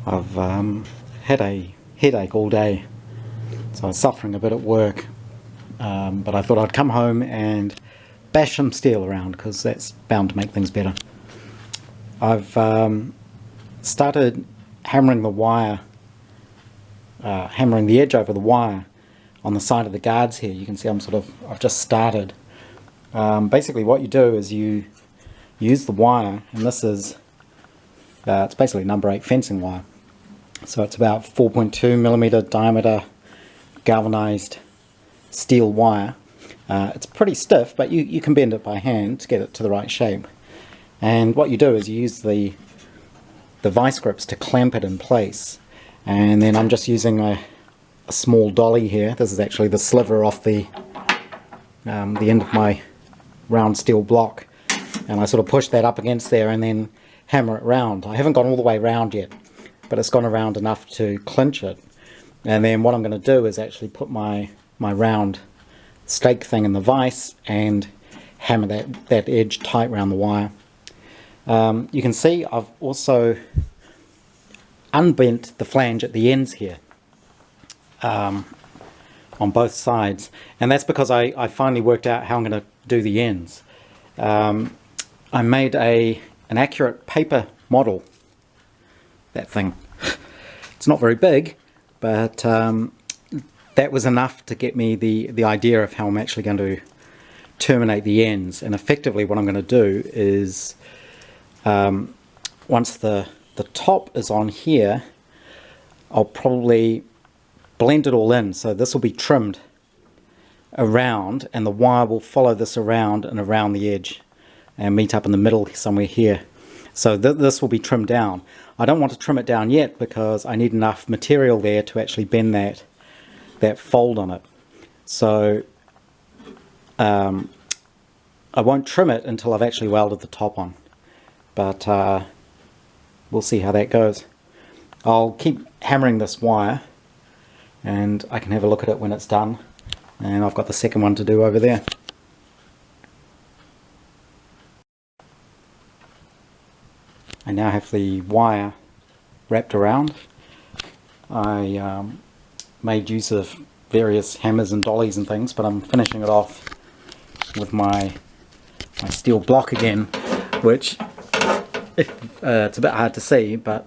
I've had a headache all day, so I was suffering a bit at work, but I thought I'd come home and bash some steel around because that's bound to make things better. I've started hammering the wire, hammering the edge over the wire on the side of the guards here. You can see I've just started. Basically what you do is you use the wire, and this is it's basically number 8 fencing wire. So it's about 4.2mm diameter galvanized steel wire. It's pretty stiff, but you can bend it by hand to get it to the right shape. And what you do is you use the vice grips to clamp it in place. And then I'm just using a small dolly here. This is actually the sliver off the end of my round steel block. And I sort of push that up against there and then hammer it round. I haven't gone all the way round yet, but it's gone around enough to clinch it. And then what I'm going to do is actually put my round stake thing in the vise and hammer that edge tight around the wire. You can see I've also unbent the flange at the ends here on both sides, and that's because I finally worked out how I'm going to do the ends. I made an accurate paper model. That thing, it's not very big, but that was enough to get me the idea of how I'm actually going to terminate the ends. And effectively what I'm going to do is once the top is on here, I'll probably blend it all in. So this will be trimmed around, and the wire will follow this around and around the edge and meet up in the middle somewhere here. So this will be trimmed down. I don't want to trim it down yet because I need enough material there to actually bend that fold on it. So I won't trim it until I've actually welded the top on, but we'll see how that goes. I'll keep hammering this wire and I can have a look at it when it's done, and I've got the second one to do over there. I now have the wire wrapped around. I made use of various hammers and dollies and things, but I'm finishing it off with my steel block again, which it's a bit hard to see, but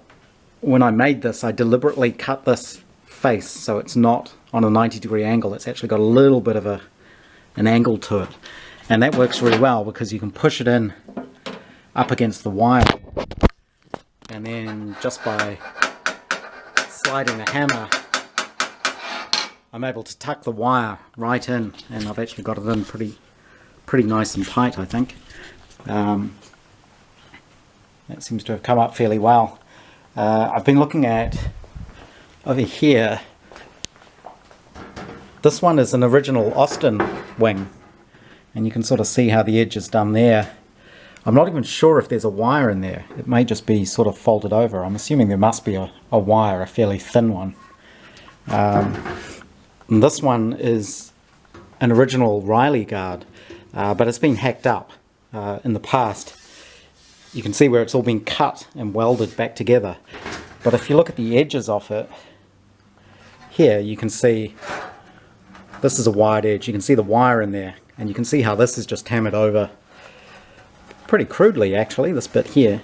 when I made this I deliberately cut this face so it's not on a 90-degree angle. It's actually got a little bit of an angle to it, and that works really well because you can push it in up against the wire, and then just by sliding the hammer I'm able to tuck the wire right in, and I've actually got it in pretty nice and tight, I think. That seems to have come up fairly well. I've been looking at over here. This one is an original Austin wing, and you can sort of see how the edge is done there. I'm not even sure if there's a wire in there. It may just be sort of folded over. I'm assuming there must be a wire, a fairly thin one. And this one is an original Riley guard, but it's been hacked up in the past. You can see where it's all been cut and welded back together. But if you look at the edges of it, here you can see this is a wired edge. You can see the wire in there, and you can see how this is just hammered over pretty crudely actually, this bit here,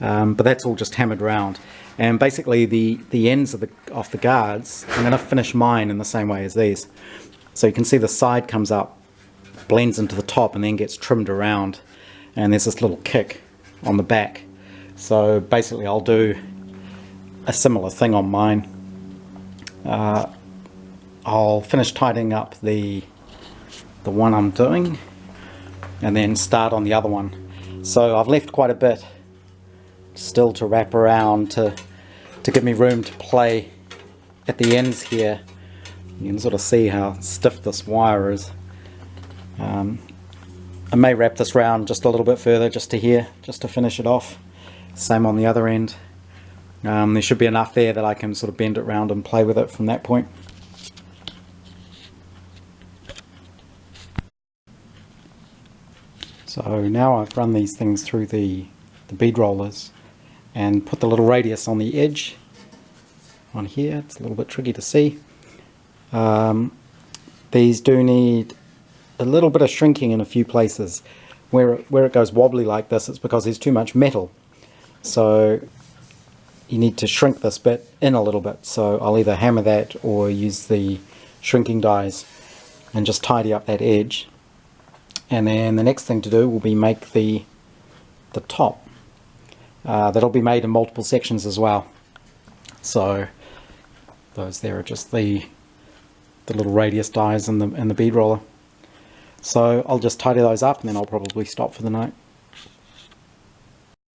but that's all just hammered round. And basically the ends of the guards, I'm going to finish mine in the same way as these. So you can see the side comes up, blends into the top, and then gets trimmed around, and there's this little kick on the back. So basically I'll do a similar thing on mine. I'll finish tidying up the one I'm doing and then start on the other one. So I've left quite a bit still to wrap around to give me room to play at the ends here. You can sort of see how stiff this wire is. I may wrap this round just a little bit further, just to here, just to finish it off. Same on the other end. There should be enough there that I can sort of bend it round and play with it from that point. So now I've run these things through the bead rollers, and put the little radius on the edge on here. It's a little bit tricky to see. These do need a little bit of shrinking in a few places. Where it goes wobbly like this, it's because there's too much metal. So you need to shrink this bit in a little bit. So I'll either hammer that or use the shrinking dies and just tidy up that edge. And then the next thing to do will be make the top. That'll be made in multiple sections as well. So those there are just the little radius dies and the bead roller. So I'll just tidy those up and then I'll probably stop for the night.